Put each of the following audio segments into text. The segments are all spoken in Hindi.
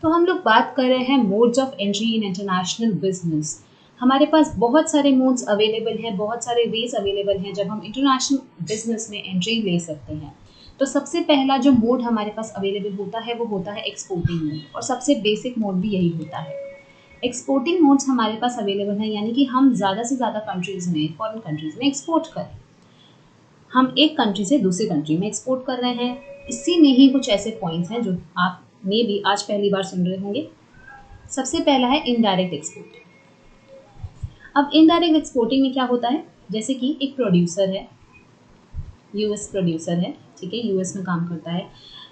तो हम लोग बात कर रहे हैं modes of entry in international business. हमारे पास बहुत सारे मोड्स अवेलेबल हैं, बहुत सारे वेज अवेलेबल हैं जब हम इंटरनेशनल बिजनेस में एंट्री ले सकते हैं। तो सबसे पहला जो मोड हमारे पास अवेलेबल होता है वो होता है एक्सपोर्टिंग मोड, और सबसे बेसिक मोड भी यही होता है। एक्सपोर्टिंग मोड्स हमारे पास अवेलेबल हैं, यानी कि हम ज़्यादा से ज़्यादा कंट्रीज़ में, फॉरेन कंट्रीज़ में एक्सपोर्ट करें। हम एक कंट्री से दूसरी कंट्री में एक्सपोर्ट कर रहे हैं। इसी में ही कुछ ऐसे पॉइंट्स हैं जो आप मे भी आज पहली बार सुन रहे होंगे। सबसे पहला है इनडायरेक्ट एक्सपोर्टिंग। अब इनडायरेक्ट एक्सपोर्टिंग में क्या होता है, जैसे कि एक प्रोड्यूसर है, यूएस प्रोड्यूसर है, ठीक है, यूएस में काम करता है,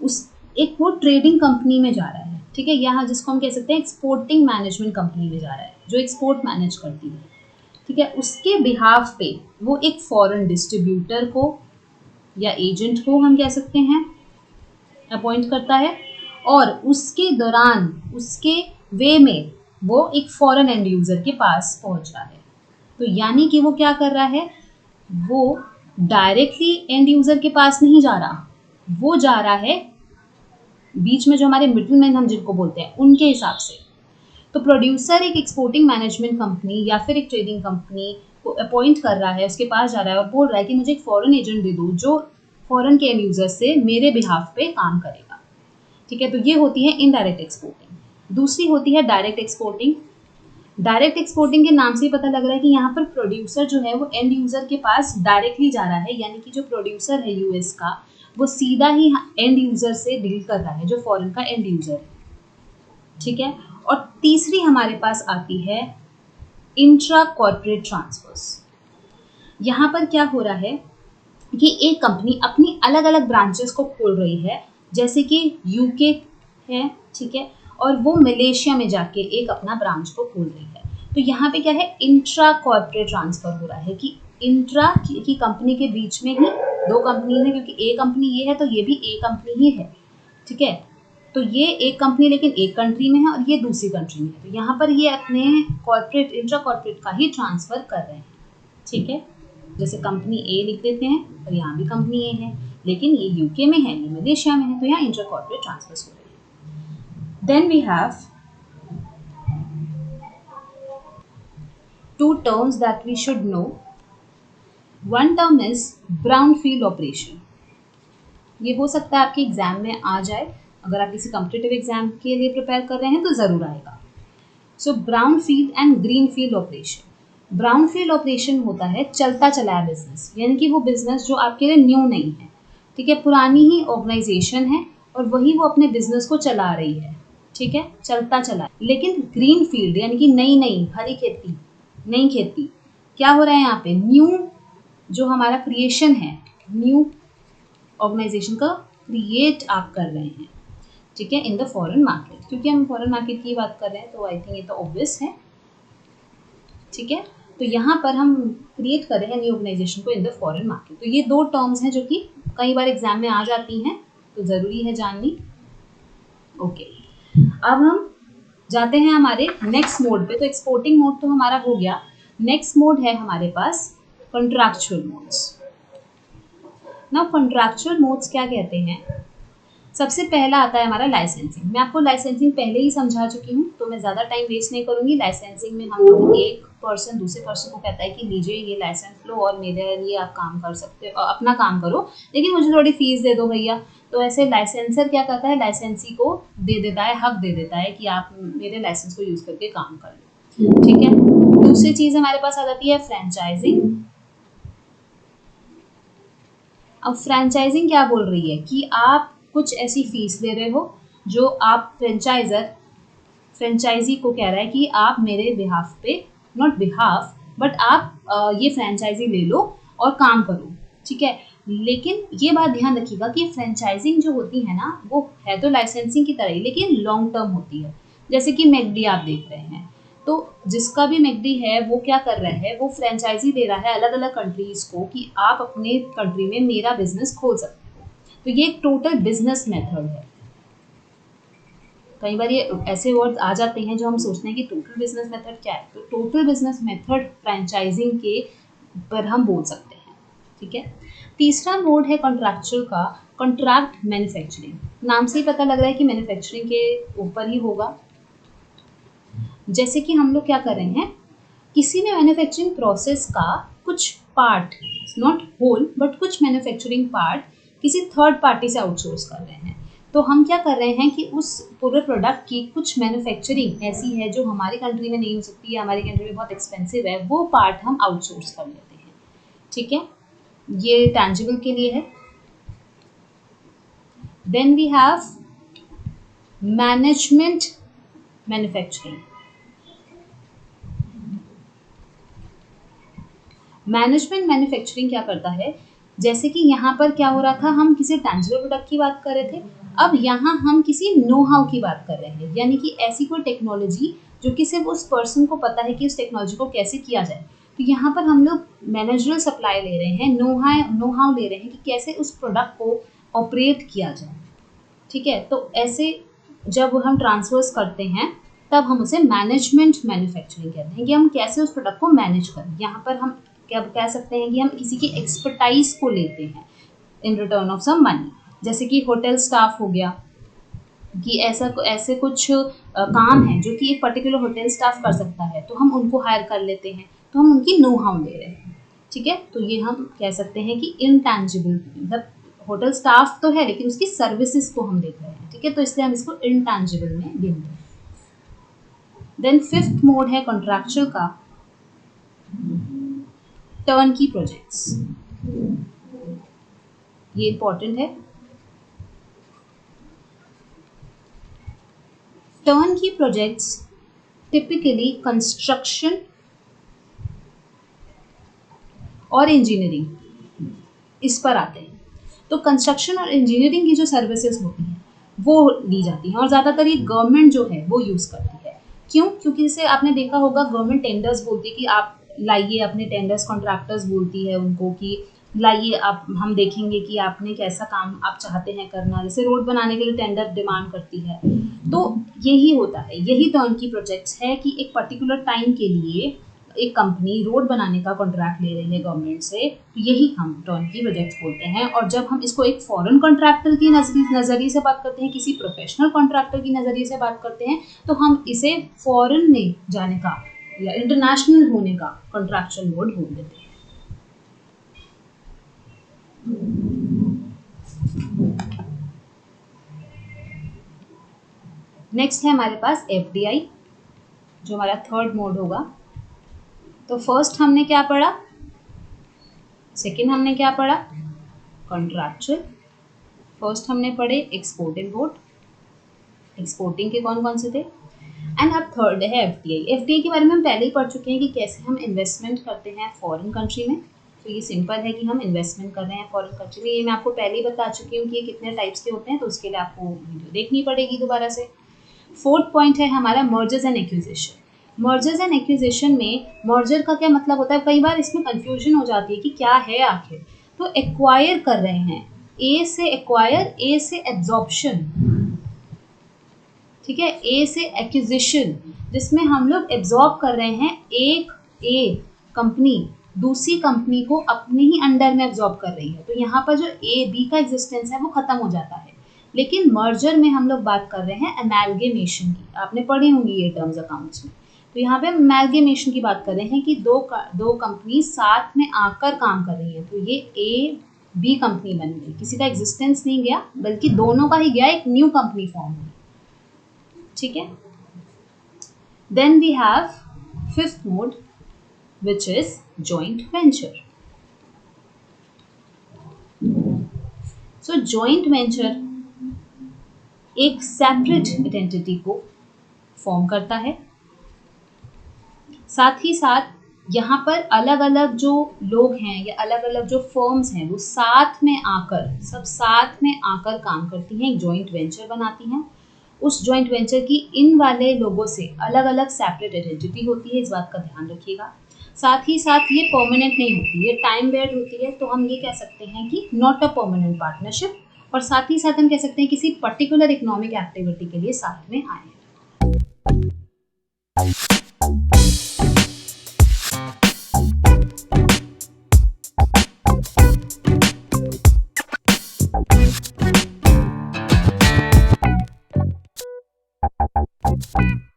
उस एक वो ट्रेडिंग कंपनी में जा रहा है, ठीक है, यहाँ जिसको हम कह सकते हैं एक्सपोर्टिंग मैनेजमेंट कंपनी में जा रहा है, जो एक्सपोर्ट मैनेज करती है, ठीक है। उसके बिहाफ पे वो एक फॉरेन डिस्ट्रीब्यूटर को या एजेंट को हम कह सकते हैं अपॉइंट करता है, और उसके दौरान उसके वे में वो एक फॉरेन एंड यूज़र के पास पहुंच रहा है। तो यानी कि वो क्या कर रहा है, वो डायरेक्टली एंड यूज़र के पास नहीं जा रहा, वो जा रहा है बीच में जो हमारे मिडिलमैन हम जिनको बोलते हैं उनके हिसाब से। तो प्रोड्यूसर एक एक्सपोर्टिंग मैनेजमेंट कंपनी या फिर एक ट्रेडिंग कंपनी को अपॉइंट कर रहा है, उसके पास जा रहा है और बोल रहा है कि मुझे एक फॉरेन एजेंट दे दो जो फॉरेन के एंड यूज़र से मेरे बिहाफ पे काम करेगा, ठीक है। तो ये होती है इनडायरेक्ट एक्सपोर्टिंग। दूसरी होती है डायरेक्ट एक्सपोर्टिंग। डायरेक्ट एक्सपोर्टिंग के नाम से ही पता लग रहा है कि यहाँ पर प्रोड्यूसर जो है वो एंड यूज़र के पास डायरेक्टली जा रहा है, यानी कि जो प्रोड्यूसर है यूएस का वो सीधा ही एंड यूज़र से डील कर रहा है, जो फॉरेन का एंड यूज़र है, ठीक है। और तीसरी हमारे पास आती है इंट्रा कॉर्पोरेट ट्रांसफर्स। यहाँ पर क्या हो रहा है कि एक कंपनी अपनी अलग अलग ब्रांचेस को खोल रही है, जैसे कि यूके है, ठीक है, और वो मलेशिया में जाके एक अपना ब्रांच को खोल रही है। तो यहाँ पे क्या है, इंट्रा कॉर्पोरेट ट्रांसफर हो रहा है कि इंट्रा की कंपनी के बीच में ही दो कंपनी है, क्योंकि ए कंपनी ये है तो ये भी ए कंपनी ही है, ठीक है। तो ये एक कंपनी लेकिन एक कंट्री में है और ये दूसरी कंट्री में है, तो यहाँ पर ये अपने कॉर्पोरेट इंट्रा कॉर्पोरेट का ही ट्रांसफ़र कर रहे हैं, ठीक है। जैसे कंपनी ए लिख देते हैं और यहाँ भी कंपनी ए है, लेकिन ये यूके में है, ये मलेशिया में है, तो यहाँ इंट्रा कॉर्पोरेट ट्रांसफर्स हो रहे हैं। Then we have two terms that we should know. One term is brownfield operation. ये हो सकता है आपके एग्जाम में आ जाए, अगर आप किसी कॉम्पिटिटिव एग्जाम के लिए प्रिपेयर कर रहे हैं तो ज़रूर आएगा। सो brown field and green field operation. Brown field operation होता है चलता चलाया बिजनेस, यानी कि वो बिजनेस जो आपके लिए न्यू नहीं है, ठीक है, पुरानी ही ऑर्गेनाइजेशन है और वही वो अपने बिजनेस को चला रही है, ठीक है, चलता चला। लेकिन ग्रीन फील्ड यानी कि नई नई हरी खेती, नई खेती, क्या हो रहा है यहाँ पे, न्यू जो हमारा क्रिएशन है, न्यू ऑर्गेनाइजेशन का क्रिएट आप कर रहे हैं, ठीक है, इन द फॉरेन मार्केट। क्योंकि हम फॉरेन मार्केट की बात कर रहे हैं तो आई थिंक ये तो ऑब्वियस है, ठीक है। तो यहाँ पर हम क्रिएट कर रहे हैं न्यू ऑर्गेनाइजेशन को इन द फॉरेन मार्केट। तो ये दो टर्म्स हैं जो कि कई बार एग्जाम में आ जाती हैं, तो ज़रूरी है जाननी। ओके, अब हम जाते हैं हमारे नेक्स्ट मोड पे। तो एक्सपोर्टिंग मोड तो हमारा हो गया। नेक्स्ट मोड है हमारे पास contractual modes. Now contractual modes क्या कहते हैं, सबसे पहला आता है हमारा लाइसेंसिंग। मैं आपको लाइसेंसिंग पहले ही समझा चुकी हूँ, तो मैं ज़्यादा टाइम वेस्ट नहीं करूँगी। लाइसेंसिंग में हम लोग एक पर्सन दूसरे पर्सन को कहता है कि लीजिए ये लाइसेंस लो और मेरे लिए आप काम कर सकते हो, अपना काम करो, लेकिन मुझे थोड़ी फीस दे दो भैया। तो ऐसे लाइसेंसर क्या करता है, लाइसेंसी को दे देता है, हक दे देता है कि आप मेरे लाइसेंस को यूज़ करके काम कर लो, ठीक है। दूसरी चीज़ हमारे पास आ जाती है फ्रेंचाइजिंग। अब फ्रेंचाइजिंग क्या बोल रही है कि आप कुछ ऐसी फीस ले रहे हो जो आप फ्रेंचाइजी को कह रहा है कि आप मेरे बिहाफ पे, नॉट बिहाफ बट आप ये फ्रेंचाइजी ले लो और काम करो, ठीक है। लेकिन ये बात ध्यान रखिएगा कि फ्रेंचाइजिंग जो होती है ना, वो है तो लाइसेंसिंग की तरह ही, लेकिन लॉन्ग टर्म होती है। जैसे कि मैकडी आप देख रहे हैं, तो जिसका भी मैकडी है वो क्या कर रहा है, वो फ्रेंचाइजी दे रहा है अलग अलग कंट्रीज को कि आप अपने कंट्री में मेरा बिजनेस खोल सकते हो। तो ये एक टोटल बिजनेस मेथड है। कई बार ये ऐसे वर्ड्स आ जाते हैं जो हम सोचते हैं कि टोटल बिजनेस मेथड क्या है, तो टोटल बिजनेस मेथड फ्रेंचाइजिंग के पर हम बोल सकते हैं, ठीक है। तीसरा मोड है कॉन्ट्रैक्चुअल का, कॉन्ट्रैक्ट मैन्युफैक्चरिंग। नाम से ही पता लग रहा है कि मैन्युफैक्चरिंग के ऊपर ही होगा। जैसे कि हम लोग क्या कर रहे हैं, किसी भी मैन्युफैक्चरिंग प्रोसेस का कुछ पार्ट, नॉट होल बट कुछ मैन्युफैक्चरिंग पार्ट किसी थर्ड पार्टी से आउटसोर्स कर रहे हैं। तो हम क्या कर रहे हैं कि उस पूरे प्रोडक्ट की कुछ मैन्युफैक्चरिंग ऐसी है जो हमारी कंट्री में नहीं हो सकती है, हमारी कंट्री में बहुत एक्सपेंसिव है, वो पार्ट हम आउटसोर्स कर लेते हैं। ठीक है, ये टैंजिबल के लिए है। Then we have management manufacturing. Management manufacturing क्या करता है, जैसे कि यहाँ पर क्या हो रहा था, हम किसी टैंजिबल प्रोडक्ट की बात कर रहे थे, अब यहाँ हम किसी नो हाउ की बात कर रहे हैं, यानी कि ऐसी कोई टेक्नोलॉजी जो कि सिर्फ उस पर्सन को पता है कि उस टेक्नोलॉजी को कैसे किया जाए। तो यहाँ पर हम लोग मैनेजरल सप्लाई ले रहे हैं, नो हाउ ले रहे हैं कि कैसे उस प्रोडक्ट को ऑपरेट किया जाए। ठीक है, तो ऐसे जब हम ट्रांसफर्स करते हैं तब हम उसे मैनेजमेंट मैन्युफैक्चरिंग कहते हैं, कि हम कैसे उस प्रोडक्ट को मैनेज करें। यहाँ पर हम क्या कह सकते हैं कि हम किसी की एक्सपर्टाइज को लेते हैं in return of some money. जैसे कि होटल स्टाफ हो गया, कि ऐसे कुछ काम है जो कि एक पर्टिकुलर होटल स्टाफ कर सकता है, तो हम उनको हायर कर लेते हैं, तो हम उनकी नो हाउ ले रहे हैं। ठीक है, तो ये हम कह सकते हैं कि इनटैंजिबल, मतलब होटल स्टाफ तो है लेकिन उसकी सर्विसेज को हम देख रहे हैं। ठीक है, तो इसलिए हम इसको इनटैंजिबल में गिनते हैं। देन फिफ्थ मोड है कॉन्ट्रैक्चुअल का, टर्न की प्रोजेक्ट्स। ये इंपॉर्टेंट है। टर्न की प्रोजेक्ट्स टिपिकली कंस्ट्रक्शन और इंजीनियरिंग इस पर आते हैं। तो कंस्ट्रक्शन और इंजीनियरिंग की जो सर्विसेज होती हैं वो ली जाती हैं, और ज़्यादातर ये गवर्नमेंट जो है वो यूज़ करती है। क्यों? क्योंकि जैसे आपने देखा होगा, गवर्नमेंट टेंडर्स बोलती है कि आप लाइए अपने टेंडर्स, कॉन्ट्रैक्टर्स बोलती है उनको कि लाइए आप, हम देखेंगे कि आपने कैसा काम आप चाहते हैं करना। जैसे रोड बनाने के लिए टेंडर डिमांड करती है, तो यही होता है, यही टर्न की प्रोजेक्ट्स है कि एक पर्टिकुलर टाइम के लिए एक कंपनी रोड बनाने का कॉन्ट्रैक्ट ले रही है गवर्नमेंट से, तो यही हम टर्न की प्रोजेक्ट्स बोलते हैं। और जब हम इसको एक फॉरेन कॉन्ट्रैक्टर की नज़रिए से बात करते हैं, किसी प्रोफेशनल कॉन्ट्रैक्टर की नज़रिए से बात करते हैं, तो हम इसे फॉरेन में जाने का या इंटरनेशनल होने का कॉन्ट्रैक्चुअल मोड बोल देते हैं। नेक्स्ट है हमारे पास FDI, जो हमारा थर्ड मोड होगा। तो फर्स्ट हमने क्या पढ़ा, सेकंड हमने क्या पढ़ा, कॉन्ट्रैक्चुअल। फर्स्ट हमने पढ़े एक्सपोर्ट इम्पोर्ट, एक्सपोर्टिंग के कौन कौन से थे, एंड अब थर्ड है FDI। FDI के बारे में हम पहले ही पढ़ चुके हैं कि कैसे हम इन्वेस्टमेंट करते हैं फॉरेन कंट्री में। तो ये सिंपल है कि हम इन्वेस्टमेंट कर रहे हैं फॉरेन कंट्री में। ये मैं आपको पहले ही बता चुकी हूँ कि ये कितने टाइप्स के होते हैं, तो उसके लिए आपको वीडियो देखनी पड़ेगी दोबारा से। फोर्थ पॉइंट है हमारा mergers and acquisition. Mergers and acquisition में मर्जर का क्या मतलब होता है, कई बार इसमें कंफ्यूजन हो जाती है कि क्या है आखिर। तो एक्वायर कर रहे हैं, ए से एक्वायर, ए से एब्जॉर्प्शन, ठीक है, ए से एक्विजिशन, जिसमें हम लोग एब्जॉर्ब कर रहे हैं, एक ए कंपनी दूसरी कंपनी को अपने ही अंडर में एब्जॉर्ब कर रही है। तो यहाँ पर जो ए बी का एग्जिस्टेंस है वो खत्म हो जाता है। लेकिन मर्जर में हम लोग बात कर रहे हैं अमेलगेमेशन की, आपने पढ़ी होंगी ये टर्म्स अकाउंट्स में। तो यहाँ पे अमेलगेमेशन की बात कर रहे हैं कि दो कंपनी साथ में आकर काम कर रही है। तो ये ए बी कंपनी बन गई, किसी का एग्जिस्टेंस नहीं गया बल्कि दोनों का ही गया, एक न्यू कंपनी फॉर्म हुई। ठीक है, then we have fifth mode which is joint venture. So joint venture एक सेपरेट आइडेंटिटी को फॉर्म करता है, साथ ही साथ यहाँ पर अलग अलग जो लोग हैं या अलग अलग जो फर्म्स हैं वो साथ में आकर, सब साथ में आकर काम करती हैं, एक जॉइंट वेंचर बनाती हैं। उस जॉइंट वेंचर की इन वाले लोगों से अलग अलग सेपरेट आइडेंटिटी होती है, इस बात का ध्यान रखिएगा। साथ ही साथ ये परमानेंट नहीं होती, ये टाइम बेयर्ड होती है। तो हम ये कह सकते हैं कि नॉट अ परमानेंट पार्टनरशिप, और साथ ही साथ हम कह सकते हैं किसी पर्टिकुलर इकोनॉमिक एक्टिविटी के लिए साथ में आए हैं। है।